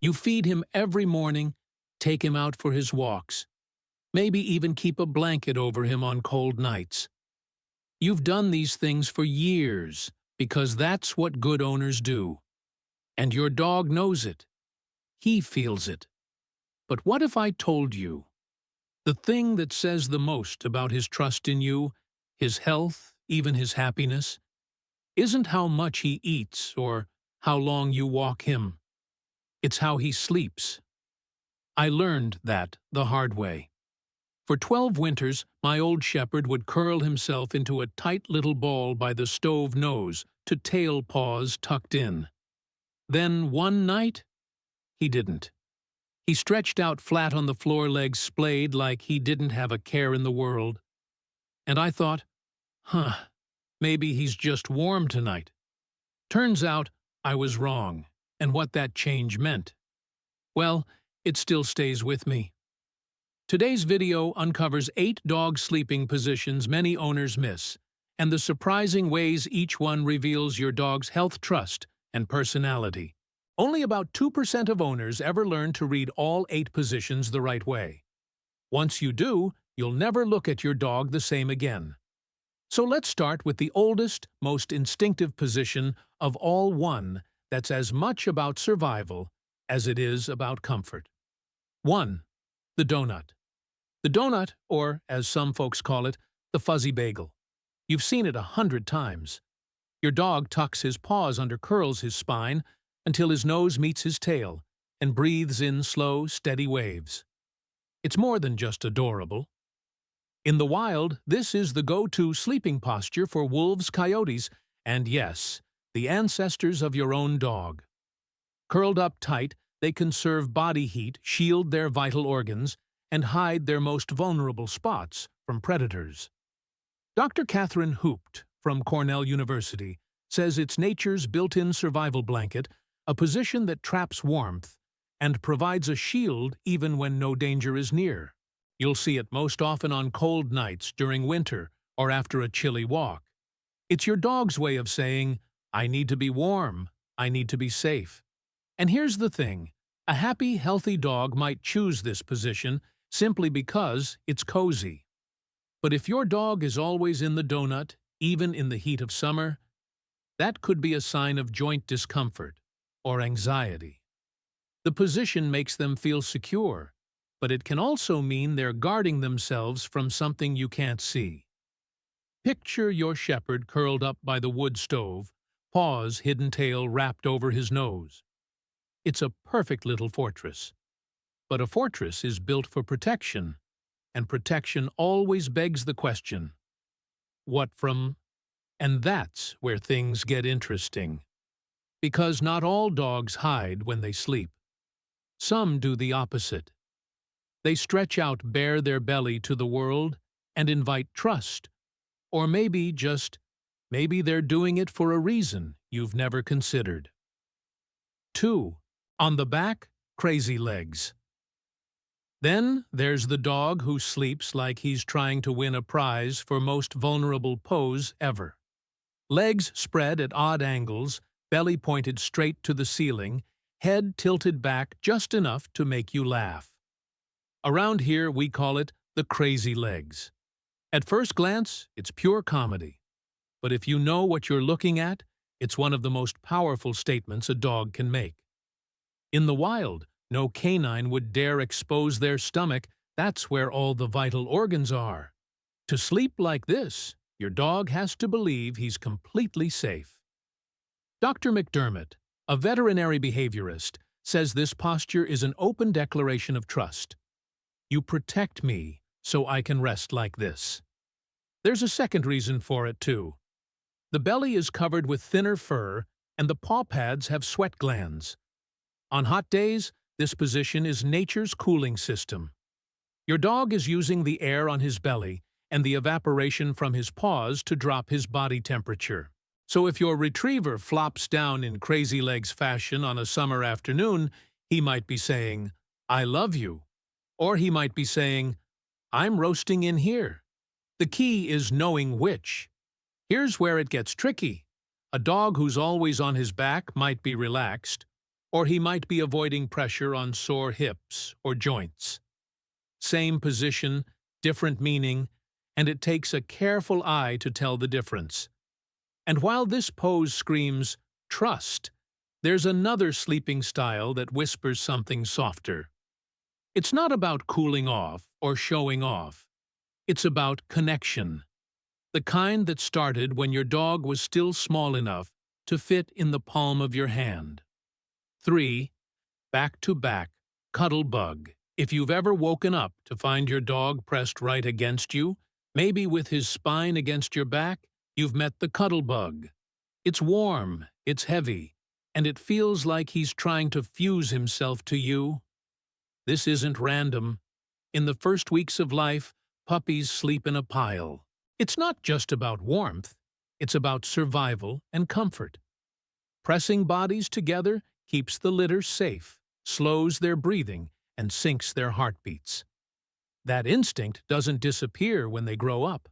You feed him every morning, take him out for his walks, maybe even keep a blanket over him on cold nights. You've done these things for years because that's what good owners do. And your dog knows it. He feels it. But what if I told you the thing that says the most about his trust in you, his health, even his happiness, isn't how much he eats or how long you walk him. It's how he sleeps. I learned that the hard way. For 12 winters, my old shepherd would curl himself into a tight little ball by the stove nose to tail paws tucked in. Then one night, he didn't. He stretched out flat on the floor, legs splayed like he didn't have a care in the world. And I thought, maybe he's just warm tonight. Turns out I was wrong, and what that change meant. Well, it still stays with me. Today's video uncovers 8 dog sleeping positions many owners miss, and the surprising ways each one reveals your dog's health, trust, and personality. Only about 2% of owners ever learn to read all 8 positions the right way. Once you do, you'll never look at your dog the same again. So let's start with the oldest, most instinctive position of all, one that's as much about survival as it is about comfort. 1. The donut. The donut, or as some folks call it, the fuzzy bagel. You've seen it 100 times. Your dog tucks his paws under, curls his spine until his nose meets his tail, and breathes in slow, steady waves. It's more than just adorable. In the wild, this is the go-to sleeping posture for wolves, coyotes, and yes, the ancestors of your own dog. Curled up tight, they conserve body heat, shield their vital organs, and hide their most vulnerable spots from predators. Dr. Catherine Hoopt from Cornell University says it's nature's built-in survival blanket, a position that traps warmth and provides a shield even when no danger is near. You'll see it most often on cold nights during winter or after a chilly walk. It's your dog's way of saying, I need to be warm, I need to be safe. And here's the thing, a happy, healthy dog might choose this position simply because it's cozy. But if your dog is always in the donut, even in the heat of summer, that could be a sign of joint discomfort or anxiety. The position makes them feel secure, but it can also mean they're guarding themselves from something you can't see. Picture your shepherd curled up by the wood stove, paws, hidden tail wrapped over his nose. It's a perfect little fortress. But a fortress is built for protection, and protection always begs the question, what from? And that's where things get interesting. Because not all dogs hide when they sleep. Some do the opposite. They stretch out, bare their belly to the world, and invite trust. Or maybe they're doing it for a reason you've never considered. 2. On the back, Crazylegs. Then there's the dog who sleeps like he's trying to win a prize for most vulnerable pose ever. Legs spread at odd angles, belly pointed straight to the ceiling, head tilted back just enough to make you laugh. Around here we call it the Crazylegs. At first glance, it's pure comedy. But if you know what you're looking at, it's one of the most powerful statements a dog can make. In the wild, no canine would dare expose their stomach. That's where all the vital organs are. To sleep like this, your dog has to believe he's completely safe. Dr. McDermott, a veterinary behaviorist, says this posture is an open declaration of trust. You protect me so I can rest like this. There's a second reason for it, too. The belly is covered with thinner fur, and the paw pads have sweat glands. On hot days, this position is nature's cooling system. Your dog is using the air on his belly and the evaporation from his paws to drop his body temperature. So if your retriever flops down in Crazylegs fashion on a summer afternoon, he might be saying, I love you. Or he might be saying, I'm roasting in here. The key is knowing which. Here's where it gets tricky. A dog who's always on his back might be relaxed, or he might be avoiding pressure on sore hips or joints. Same position, different meaning, and it takes a careful eye to tell the difference. And while this pose screams trust, there's another sleeping style that whispers something softer. It's not about cooling off or showing off. It's about connection. The kind that started when your dog was still small enough to fit in the palm of your hand. 3. Back-to-back cuddle bug. If you've ever woken up to find your dog pressed right against you, maybe with his spine against your back, you've met the cuddle bug. It's warm, it's heavy, and it feels like he's trying to fuse himself to you. This isn't random. In the first weeks of life, puppies sleep in a pile. It's not just about warmth, it's about survival and comfort. Pressing bodies together keeps the litter safe, slows their breathing, and syncs their heartbeats. That instinct doesn't disappear when they grow up.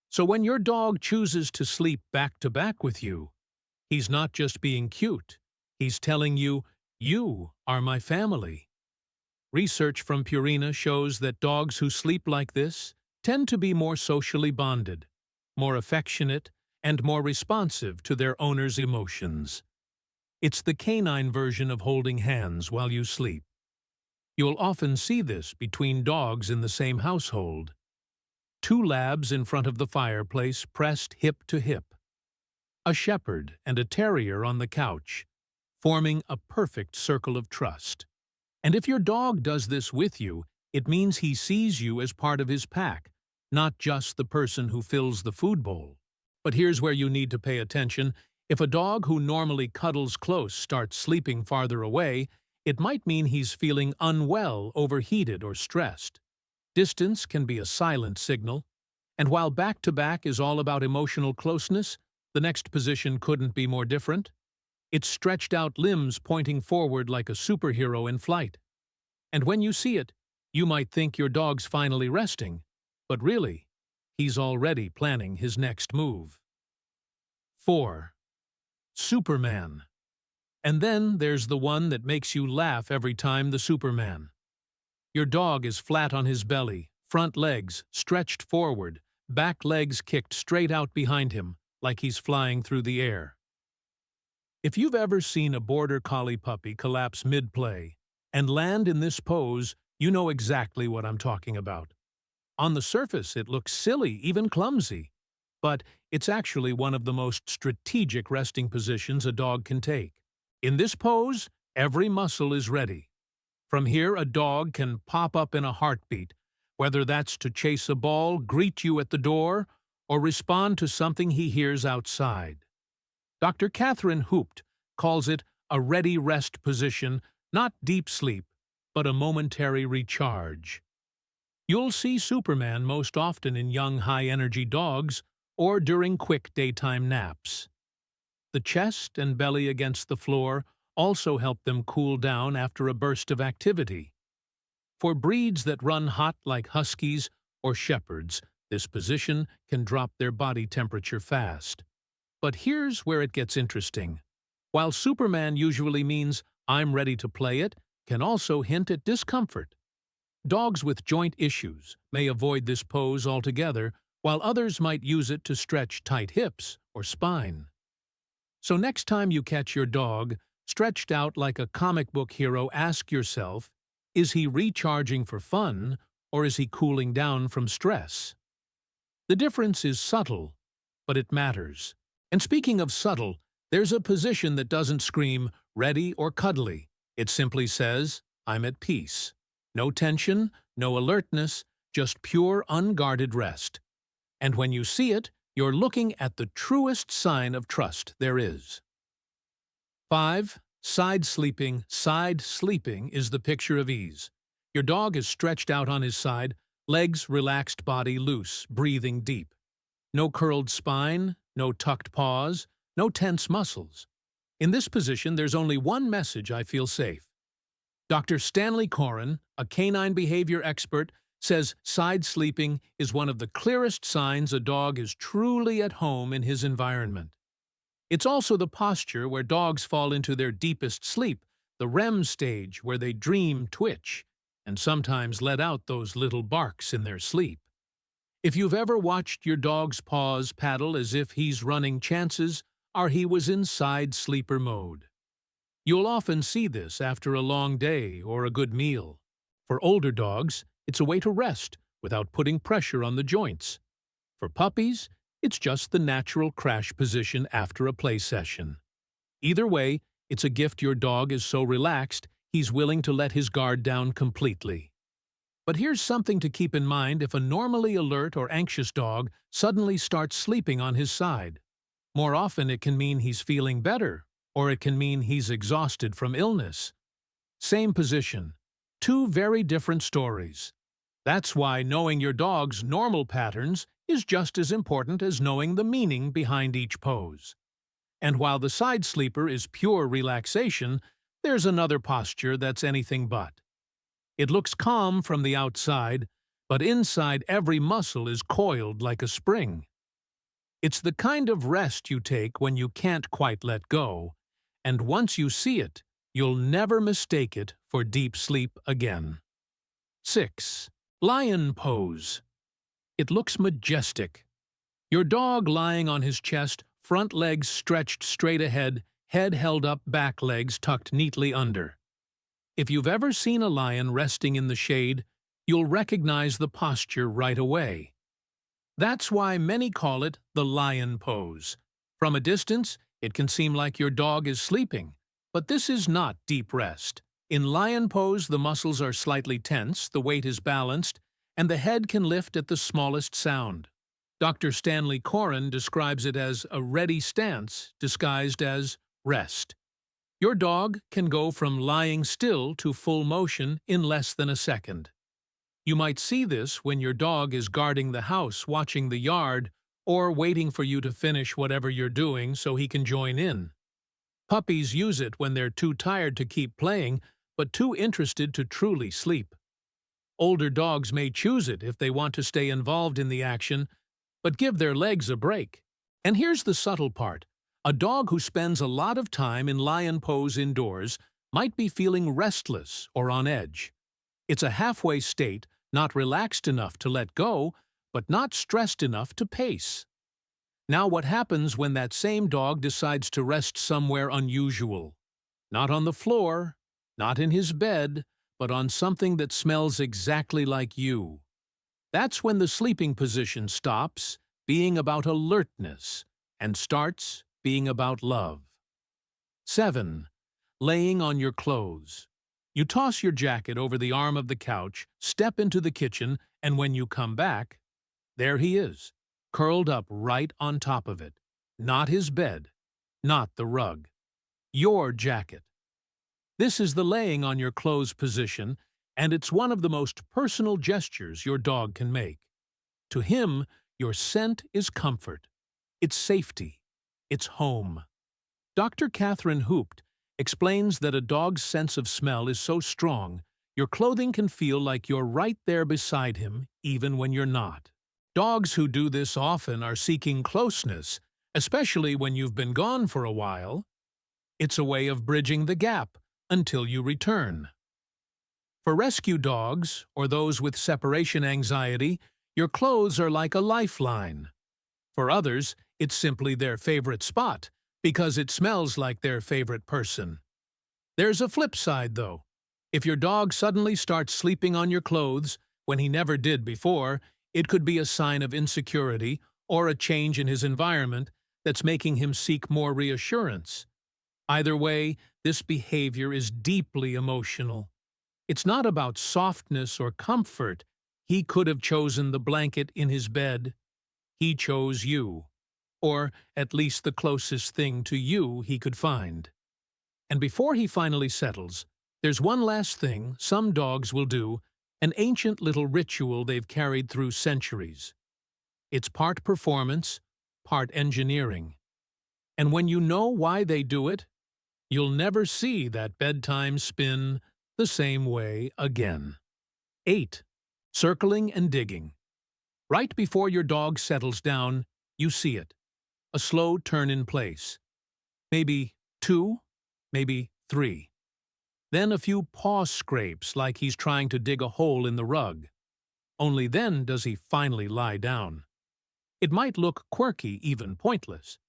So when your dog chooses to sleep back-to-back with you, he's not just being cute, he's telling you, "You are my family." Research from Purina shows that dogs who sleep like this tend to be more socially bonded, more affectionate, and more responsive to their owner's emotions. It's the canine version of holding hands while you sleep. You'll often see this between dogs in the same household. 2 labs in front of the fireplace pressed hip to hip. A shepherd and a terrier on the couch, forming a perfect circle of trust. And if your dog does this with you, it means he sees you as part of his pack, not just the person who fills the food bowl. But here's where you need to pay attention. If a dog who normally cuddles close starts sleeping farther away, it might mean he's feeling unwell, overheated, or stressed. Distance can be a silent signal, and while back-to-back is all about emotional closeness, the next position couldn't be more different. It's stretched out limbs pointing forward like a superhero in flight. And when you see it, you might think your dog's finally resting, but really, he's already planning his next move. 4. Superman. And then there's the one that makes you laugh every time, the Superman. Your dog is flat on his belly, front legs stretched forward, back legs kicked straight out behind him, like he's flying through the air. If you've ever seen a border collie puppy collapse mid-play and land in this pose, you know exactly what I'm talking about. On the surface, it looks silly, even clumsy, but it's actually one of the most strategic resting positions a dog can take. In this pose, every muscle is ready. From here, a dog can pop up in a heartbeat, whether that's to chase a ball, greet you at the door, or respond to something he hears outside. Dr. Catherine Hoopt calls it a ready rest position, not deep sleep, but a momentary recharge. You'll see Superman most often in young high-energy dogs or during quick daytime naps. The chest and belly against the floor also help them cool down after a burst of activity. For breeds that run hot like huskies or shepherds, this position can drop their body temperature fast. But here's where it gets interesting. While Superman usually means "I'm ready to play it," can also hint at discomfort. Dogs with joint issues may avoid this pose altogether, while others might use it to stretch tight hips or spine. So next time you catch your dog stretched out like a comic book hero, ask yourself, is he recharging for fun or is he cooling down from stress? The difference is subtle, but it matters. And speaking of subtle, there's a position that doesn't scream ready or cuddly. It simply says, "I'm at peace." No tension, no alertness, just pure unguarded rest. And when you see it, you're looking at the truest sign of trust there is. 5. Side sleeping. Side sleeping is the picture of ease. Your dog is stretched out on his side, legs relaxed, body loose, breathing deep. No curled spine, no tucked paws, no tense muscles. In this position, there's only one message: I feel safe. Dr. Stanley Coren, a canine behavior expert, says side sleeping is one of the clearest signs a dog is truly at home in his environment. It's also the posture where dogs fall into their deepest sleep, the REM stage where they dream, twitch, and sometimes let out those little barks in their sleep. If you've ever watched your dog's paws paddle as if he's running, chances are he was in side sleeper mode. You'll often see this after a long day or a good meal. For older dogs, it's a way to rest without putting pressure on the joints. For puppies, it's just the natural crash position after a play session. Either way, it's a gift your dog is so relaxed he's willing to let his guard down completely. But here's something to keep in mind if a normally alert or anxious dog suddenly starts sleeping on his side. More often it can mean he's feeling better, or it can mean he's exhausted from illness. Same position, two very different stories. That's why knowing your dog's normal patterns is just as important as knowing the meaning behind each pose. And while the side sleeper is pure relaxation, there's another posture that's anything but. It looks calm from the outside, but inside every muscle is coiled like a spring. It's the kind of rest you take when you can't quite let go, and once you see it, you'll never mistake it for deep sleep again. 6. Lion pose. It looks majestic. Your dog lying on his chest, front legs stretched straight ahead, head held up, back legs tucked neatly under. If you've ever seen a lion resting in the shade, you'll recognize the posture right away. That's why many call it the lion pose. From a distance, it can seem like your dog is sleeping, but this is not deep rest. In lion pose, the muscles are slightly tense, the weight is balanced, and the head can lift at the smallest sound. Dr. Stanley Coren describes it as a ready stance disguised as rest. Your dog can go from lying still to full motion in less than a second. You might see this when your dog is guarding the house, watching the yard, or waiting for you to finish whatever you're doing so he can join in. Puppies use it when they're too tired to keep playing, but too interested to truly sleep. Older dogs may choose it if they want to stay involved in the action, but give their legs a break. And here's the subtle part. A dog who spends a lot of time in lion pose indoors might be feeling restless or on edge. It's a halfway state, not relaxed enough to let go, but not stressed enough to pace. Now what happens when that same dog decides to rest somewhere unusual? Not on the floor, not in his bed, but on something that smells exactly like you. That's when the sleeping position stops being about alertness and starts being about love. 7. Laying on your clothes. You toss your jacket over the arm of the couch, step into the kitchen, and when you come back, there he is, curled up right on top of it. Not his bed, not the rug. Your jacket. This is the laying on your clothes position, and it's one of the most personal gestures your dog can make. To him, your scent is comfort. It's safety. It's home. Dr. Catherine Hoopt explains that a dog's sense of smell is so strong, your clothing can feel like you're right there beside him, even when you're not. Dogs who do this often are seeking closeness, especially when you've been gone for a while. It's a way of bridging the gap until you return. For rescue dogs, or those with separation anxiety, your clothes are like a lifeline. For others, it's simply their favorite spot, because it smells like their favorite person. There's a flip side, though. If your dog suddenly starts sleeping on your clothes, when he never did before, it could be a sign of insecurity or a change in his environment that's making him seek more reassurance. Either way, this behavior is deeply emotional. It's not about softness or comfort. He could have chosen the blanket in his bed. He chose you, or at least the closest thing to you he could find. And before he finally settles, there's one last thing some dogs will do, an ancient little ritual they've carried through centuries. It's part performance, part engineering. And when you know why they do it, you'll never see that bedtime spin the same way again. 8. Circling and digging. Right before your dog settles down, you see it. A slow turn in place. Maybe 2, maybe 3. then a few paw scrapes like he's trying to dig a hole in the rug. Only then does he finally lie down. It might look quirky, even pointless,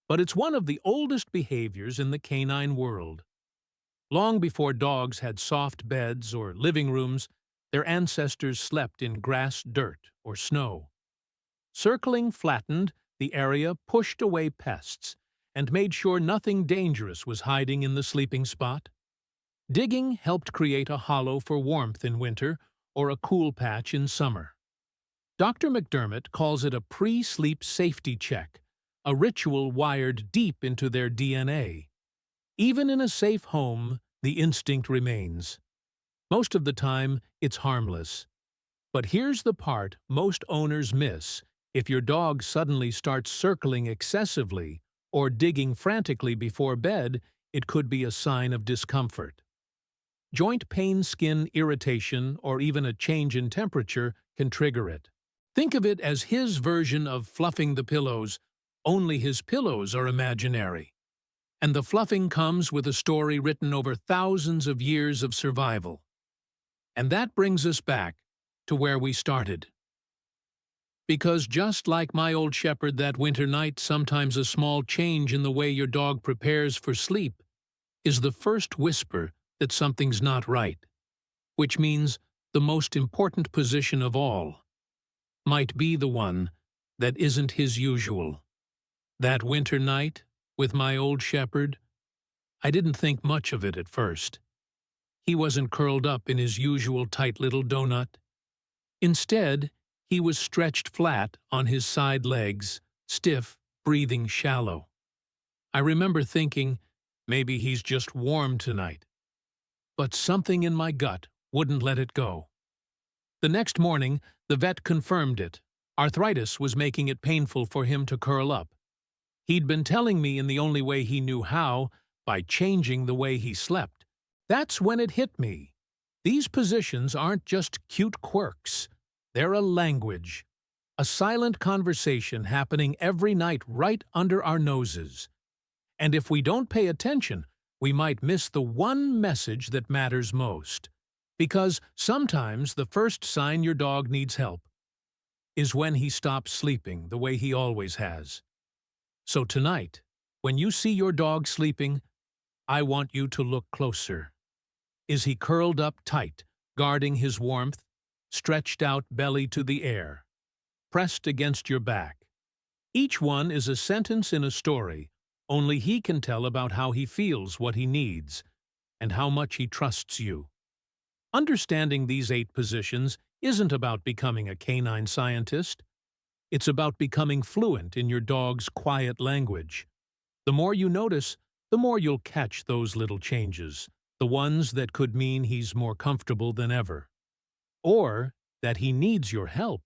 but it's one of the oldest behaviors in the canine world. Long before dogs had soft beds or living rooms, their ancestors slept in grass, dirt, or snow. Circling flattened the area, pushed away pests, and made sure nothing dangerous was hiding in the sleeping spot. Digging helped create a hollow for warmth in winter or a cool patch in summer. Dr. McDermott calls it a pre-sleep safety check, a ritual wired deep into their DNA. Even in a safe home, the instinct remains. Most of the time, it's harmless. But here's the part most owners miss. If your dog suddenly starts circling excessively or digging frantically before bed, it could be a sign of discomfort. Joint pain, skin irritation, or even a change in temperature can trigger it. Think of it as his version of fluffing the pillows, only his pillows are imaginary. And the fluffing comes with a story written over thousands of years of survival. And that brings us back to where we started. Because just like my old shepherd that winter night, sometimes a small change in the way your dog prepares for sleep is the first whisper that something's not right, which means the most important position of all might be the one that isn't his usual. That winter night, with my old shepherd, I didn't think much of it at first. He wasn't curled up in his usual tight little donut. Instead, he was stretched flat on his side legs, stiff, breathing shallow. I remember thinking, maybe he's just warm tonight. But something in my gut wouldn't let it go. The next morning, the vet confirmed it. Arthritis was making it painful for him to curl up. He'd been telling me in the only way he knew how, by changing the way he slept. That's when it hit me. These positions aren't just cute quirks. They're a language, a silent conversation happening every night right under our noses. And if we don't pay attention, we might miss the one message that matters most. Because sometimes the first sign your dog needs help is when he stops sleeping the way he always has. So tonight, when you see your dog sleeping, I want you to look closer. Is he curled up tight, guarding his warmth, stretched out belly to the air, pressed against your back? Each one is a sentence in a story. Only he can tell about how he feels, what he needs, and how much he trusts you. Understanding these 8 positions isn't about becoming a canine scientist. It's about becoming fluent in your dog's quiet language. The more you notice, the more you'll catch those little changes, the ones that could mean he's more comfortable than ever. Or that he needs your help.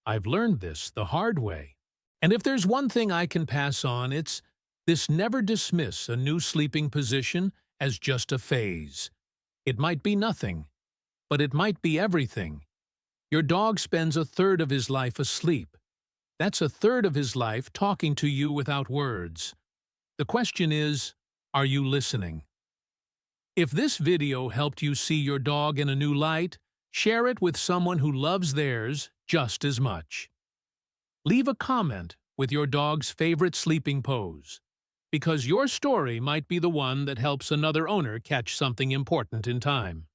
I've learned this the hard way. And if there's one thing I can pass on, it's this: never dismiss a new sleeping position as just a phase. It might be nothing, but it might be everything. Your dog spends a third of his life asleep. That's a third of his life talking to you without words. The question is, are you listening? If this video helped you see your dog in a new light, share it with someone who loves theirs just as much. Leave a comment with your dog's favorite sleeping pose, because your story might be the one that helps another owner catch something important in time.